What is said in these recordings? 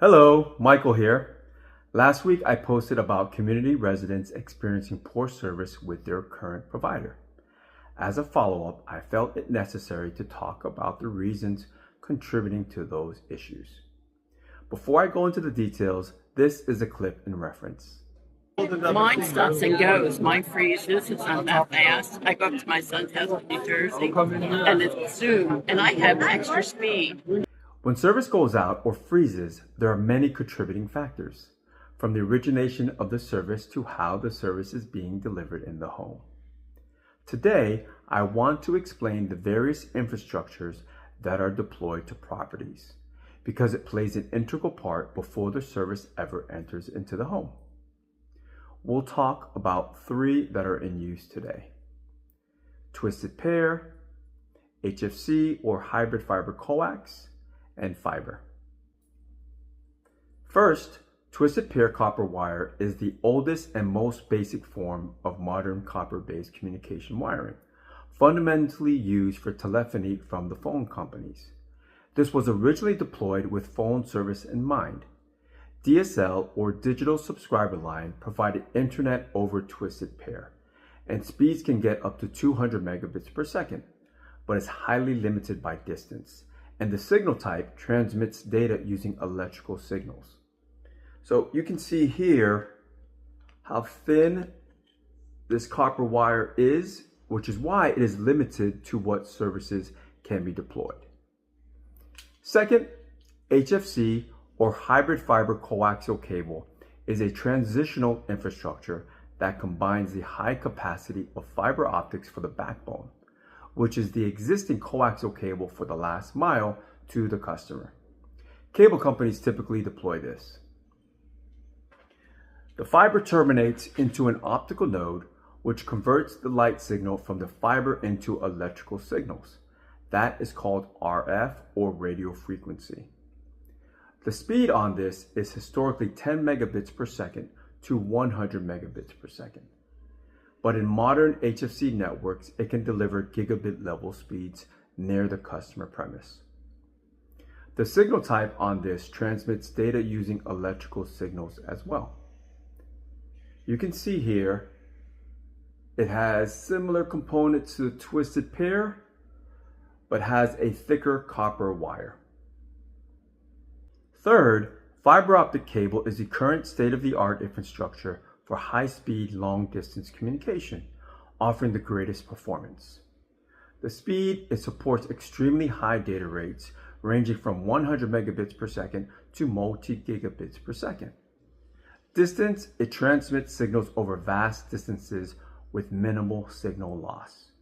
Hello, Michael here. Last week I posted about community residents experiencing poor service with their current provider. As a follow-up, I felt it necessary to talk about the reasons contributing to those issues. Before I go into the details, this is a clip in reference. Mine stops and goes. Mine freezes. It's not that fast. I go up to my son's house in New Jersey, and it's Zoom, and I have extra speed. When service goes out or freezes, there are many contributing factors, from the origination of the service to how the service is being delivered in the home. Today, I want to explain the various infrastructures that are deployed to properties, because it plays an integral part before the service ever enters into the home. We'll talk about three that are in use today: twisted pair, HFC or hybrid fiber coax, and fiber. First, twisted pair copper wire is the oldest and most basic form of modern copper-based communication wiring, fundamentally used for telephony from the phone companies. This was originally deployed with phone service in mind. DSL or digital subscriber line provided internet over twisted pair, and speeds can get up to 200 megabits per second, but is highly limited by distance, and the signal type transmits data using electrical signals. So you can see here how thin this copper wire is, which is why it is limited to what services can be deployed. Second, HFC or hybrid fiber coaxial cable is a transitional infrastructure that combines the high capacity of fiber optics for the backbone, which is the existing coaxial cable for the last mile to the customer. Cable companies typically deploy this. The fiber terminates into an optical node, which converts the light signal from the fiber into electrical signals. That is called RF or radio frequency. The speed on this is historically 10 megabits per second to 100 megabits per second. But in modern HFC networks, it can deliver gigabit level speeds near the customer premise. The signal type on this transmits data using electrical signals as well. You can see here, it has similar components to the twisted pair, but has a thicker copper wire. Third, fiber optic cable is the current state-of-the-art infrastructure for high-speed, long-distance communication, offering the greatest performance. The speed, it supports extremely high data rates, ranging from 100 megabits per second to multi-gigabits per second. Distance, it transmits signals over vast distances with minimal signal loss.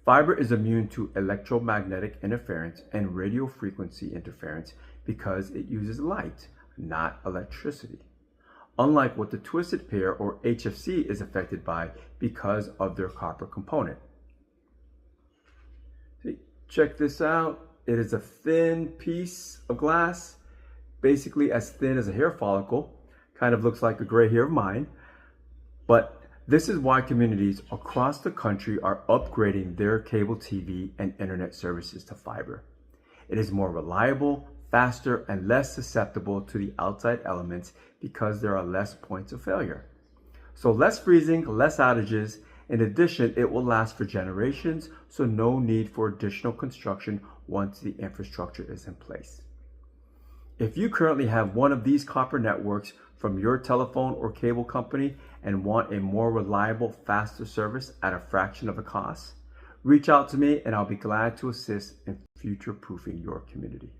Fiber is immune to electromagnetic interference and radio frequency interference because it uses light, not electricity, unlike what the twisted pair or HFC is affected by because of their copper component. See, check this out. It is a thin piece of glass, basically as thin as a hair follicle. Kind of looks like a gray hair of mine. But this is why communities across the country are upgrading their cable TV and internet services to fiber. It is more reliable, faster, and less susceptible to the outside elements because there are less points of failure. So less freezing, less outages. In addition, it will last for generations, so no need for additional construction once the infrastructure is in place. If you currently have one of these copper networks from your telephone or cable company and want a more reliable, faster service at a fraction of the cost, reach out to me and I'll be glad to assist in future-proofing your community.